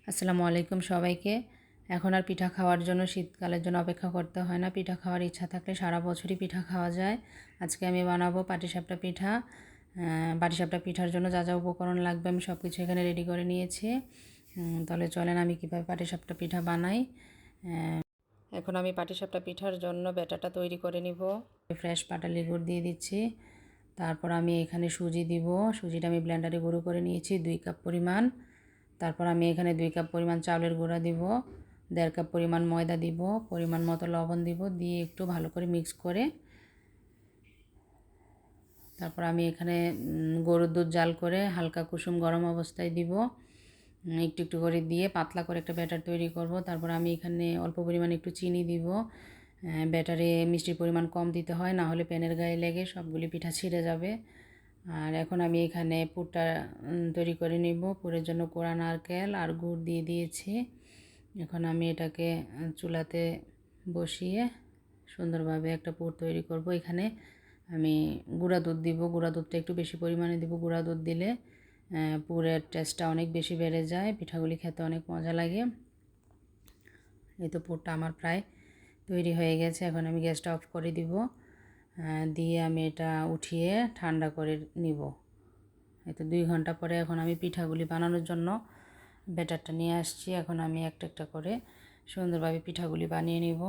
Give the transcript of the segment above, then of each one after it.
আসসালামু আলাইকুম সবাইকে। এখন আর পিঠা খাওয়ার জন্য শীতকালের জন্য অপেক্ষা করতে হয় না। পিঠা খাওয়ার ইচ্ছা থাকলে সারা বছরই পিঠা খাওয়া যায়। আজকে আমি বানাবো পাটিসাপটা পিঠা। পাটিসাপটা পিঠার জন্য যা যা উপকরণ লাগবে আমি সব কিছু এখানে রেডি করে নিয়েছি। তাহলে চলেন আমি কীভাবে পাটিসাপটা পিঠা বানাই। এখন আমি পাটিসাপটা পিঠার জন্য ব্যাটারটা তৈরি করে নিব। ফ্রেশ পাটালি গুড় দিয়ে দিচ্ছি। তারপর আমি এখানে সুজি দিব। সুজিটা আমি ব্লেন্ডারে গুঁড়ো করে নিয়েছি 2 কাপ পরিমাণ। তারপর আমি এখানে 2 কাপ পরিমাণ চাউলের গুঁড়া দিব, 1.5 কাপ পরিমাণ ময়দা দিব, পরিমাণ মতো লবণ দিব, দিয়ে একটু ভালো করে মিক্স করে তারপর আমি এখানে গরুর দুধ জাল করে হালকা কুসুম গরম অবস্থায় দিব। একটু একটু করে দিয়ে পাতলা করে একটা ব্যাটার তৈরি করব। তারপর আমি এখানে অল্প পরিমাণে একটু চিনি দিব। ব্যাটারে মিষ্টির পরিমাণ কম দিতে হয়, না হলে প্যানের গায়ে লেগে সবগুলি পিঠা ছিঁড়ে যাবে। আর এখন আমি এখানে পুরটা তৈরি করে নিব। পুরের জন্য কোড়া নারকেল আর গুড় দিয়ে দিয়েছি। এখন আমি এটাকে চুলাতে বসিয়ে সুন্দরভাবে একটা পুর তৈরি করব। এখানে আমি গুঁড়া দুধ দিব। গুঁড়া দুধটা একটু বেশি পরিমাণে দিব। গুঁড়া দুধ দিলে পুরের টেস্টটা অনেক বেশি বেড়ে যায়, পিঠাগুলি খেতে অনেক মজা লাগে। এই তো পুরটা আমার প্রায় তৈরি হয়ে গেছে। এখন আমি গ্যাসটা অফ করে দিব, দিয়ে আমি এটা উঠিয়ে ঠান্ডা করে নিব। এই তো 2 ঘন্টা পরে এখন আমি পিঠাগুলি বানানোর জন্য ব্যাটারটা নিয়ে আসছি। এখন আমি একটা একটা করে সুন্দরভাবে পিঠাগুলি বানিয়ে নিব।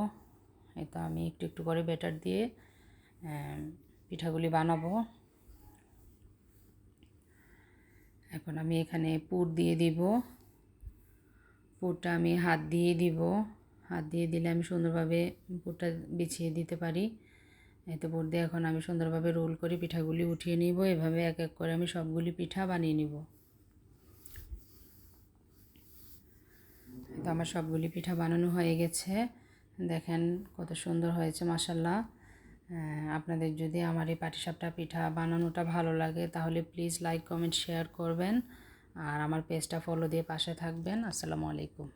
এই তো আমি একটু একটু করে ব্যাটার দিয়ে পিঠাগুলি বানাবো। এখন আমি এখানে পুর দিয়ে দিব। পুরটা আমি হাত দিয়ে দিব। হাত দিয়ে দিলে আমি সুন্দরভাবে পুরটা বিছিয়ে দিতে পারি। এই তো পুর দিয়ে এখন আমি সুন্দরভাবে রোল করে পিঠাগুলি উঠিয়ে নিব। এভাবে এক এক করে আমি সবগুলি পিঠা বানিয়ে নিব। তো আমার সবগুলি পিঠা বানানো হয়ে গেছে। দেখেন কত সুন্দর হয়েছে মাশাআল্লাহ। আপনাদের যদি আমার এই পাটিসাপটা পিঠা বানানোটা ভালো লাগে তাহলে প্লিজ লাইক কমেন্ট শেয়ার করবেন, আর আমার পেজটা ফলো দিয়ে পাশে থাকবেন। আসসালামু আলাইকুম।